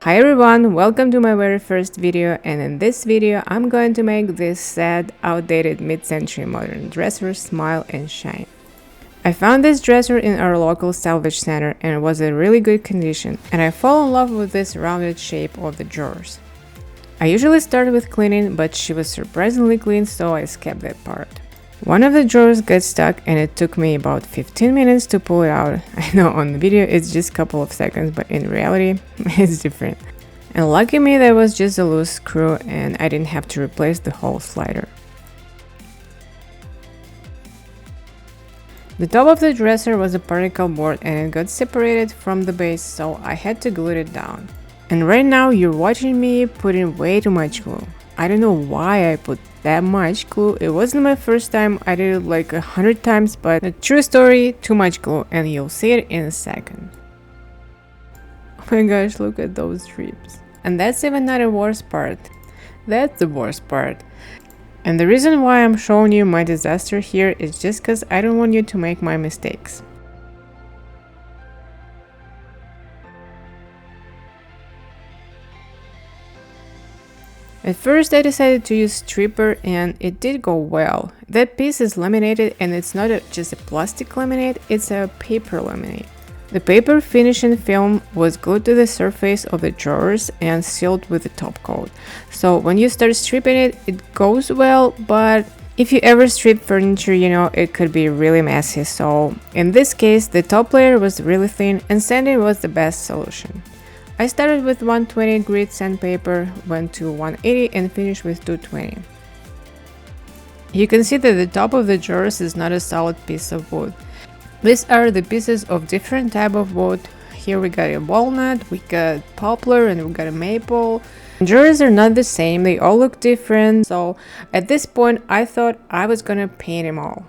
Hi everyone, welcome to my very first video, and in this video I'm going to make this sad, outdated mid-century modern dresser smile and shine. I found this dresser in our local salvage center and it was in really good condition, and I fell in love with this rounded shape of the drawers. I usually start with cleaning, but she was surprisingly clean, so I skipped that part. One of the drawers got stuck and it took me about 15 minutes to pull it out. I know on the video it's just a couple of seconds, but in reality it's different. And lucky me, there was just a loose screw and I didn't have to replace the whole slider. The top of the dresser was a particle board and it got separated from the base, so I had to glue it down. And right now you're watching me putting way too much glue. I don't know why I put that much glue. It wasn't my first time, I did it like 100 times, but a true story, too much glue, and you'll see it in a second. Oh my gosh, look at those strips. And that's even not the worst part. That's the worst part. And the reason why I'm showing you my disaster here is just because I don't want you to make my mistakes. At first I decided to use stripper and it did go well. That piece is laminated and it's not just a plastic laminate, it's a paper laminate. The paper finishing film was glued to the surface of the drawers and sealed with the top coat. So when you start stripping it, it goes well, but if you ever strip furniture, you know it could be really messy. So in this case, the top layer was really thin and sanding was the best solution. I started with 120 grit sandpaper, went to 180 and finished with 220. You can see that the top of the drawers is not a solid piece of wood. These are the pieces of different type of wood. Here we got a walnut, we got poplar, and we got a maple. Drawers are not the same, they all look different, so at this point I thought I was gonna paint them all.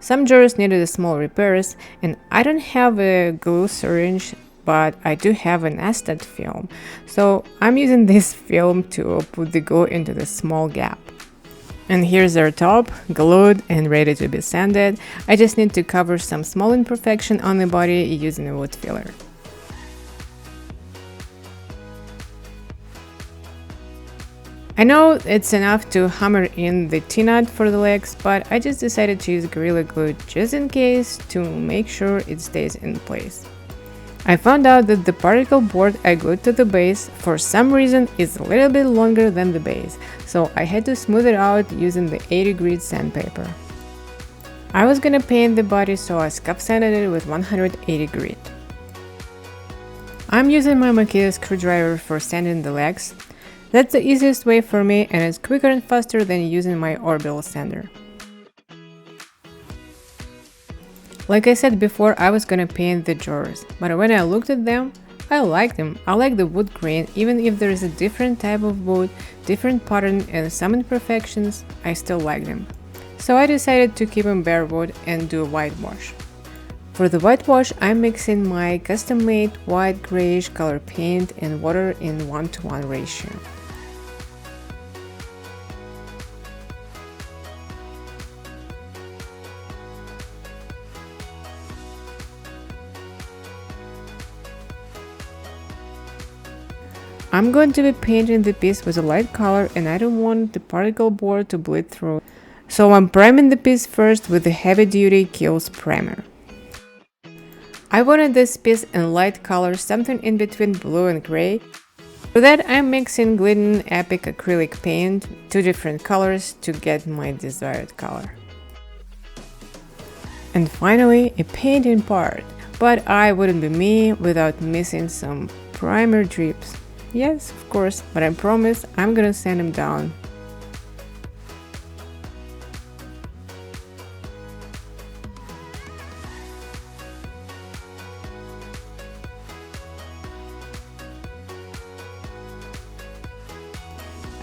Some drawers needed a small repairs, and I don't have a glue syringe, but I do have an acetate film, so I'm using this film to put the glue into the small gap. And here's our top, glued and ready to be sanded. I just need to cover some small imperfection on the body using a wood filler. I know it's enough to hammer in the T-nut for the legs, but I just decided to use Gorilla Glue just in case to make sure it stays in place. I found out that the particle board I glued to the base for some reason is a little bit longer than the base, so I had to smooth it out using the 80 grit sandpaper. I was gonna paint the body, so I scuff sanded it with 180 grit. I'm using my Makita screwdriver for sanding the legs. That's the easiest way for me and it's quicker and faster than using my orbital sander. Like I said before, I was gonna paint the drawers, but when I looked at them, I like them. I like the wood grain, even if there is a different type of wood, different pattern and some imperfections, I still like them. So I decided to keep them bare wood and do a whitewash. For the whitewash, I'm mixing my custom-made white grayish color paint and water in 1:1 ratio. I'm going to be painting the piece with a light color and I don't want the particle board to bleed through. So I'm priming the piece first with the heavy duty Kiehl's primer. I wanted this piece in light color, something in between blue and gray. For that I'm mixing Glidden Epic acrylic paint, two different colors to get my desired color. And finally a painting part, but I wouldn't be me without missing some primer drips. Yes, of course, but I promise I'm gonna sand them down.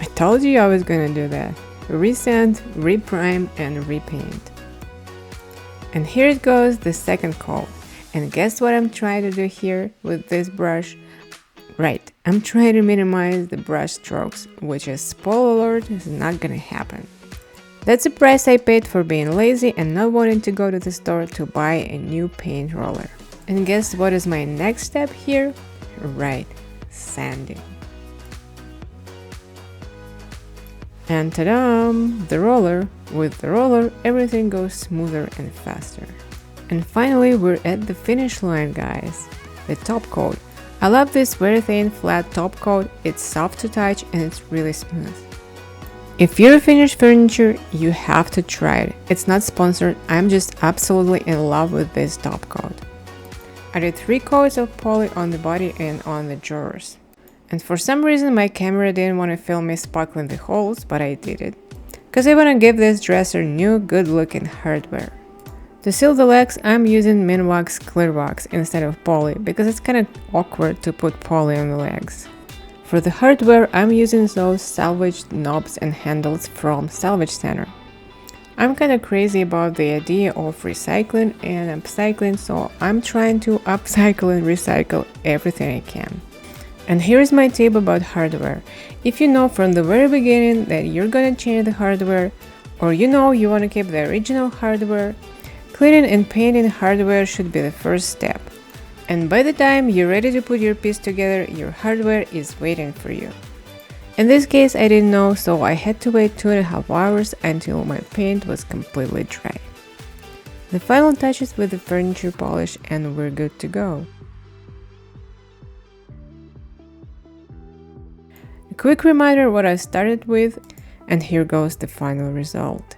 I told you I was gonna do that. Resand, reprime, and repaint. And here it goes, the second coat. And guess what I'm trying to do here with this brush? Right, I'm trying to minimize the brush strokes, which is, spoiler alert, is not gonna happen. That's the price I paid for being lazy and not wanting to go to the store to buy a new paint roller. And guess what is my next step here? Right, sanding. And ta-da! The roller. With the roller, everything goes smoother and faster. And finally, we're at the finish line, guys. The top coat. I love this very thin, flat top coat. It's soft to touch and it's really smooth. If you're finished furniture, you have to try it. It's not sponsored, I'm just absolutely in love with this top coat. I did 3 coats of poly on the body and on the drawers. And for some reason my camera didn't want to film me sparkling the holes, but I did it. Because I want to give this dresser new good looking hardware. To seal the legs, I'm using Minwax clear wax instead of poly because it's kind of awkward to put poly on the legs. For the hardware, I'm using those salvaged knobs and handles from Salvage Center. I'm kind of crazy about the idea of recycling and upcycling, so I'm trying to upcycle and recycle everything I can. And here's my tip about hardware. If you know from the very beginning that you're gonna change the hardware, or you know you want to keep the original hardware, cleaning and painting hardware should be the first step. And by the time you're ready to put your piece together, your hardware is waiting for you. In this case, I didn't know, so I had to wait 2.5 hours until my paint was completely dry. The final touches with the furniture polish and we're good to go. A quick reminder what I started with, and here goes the final result.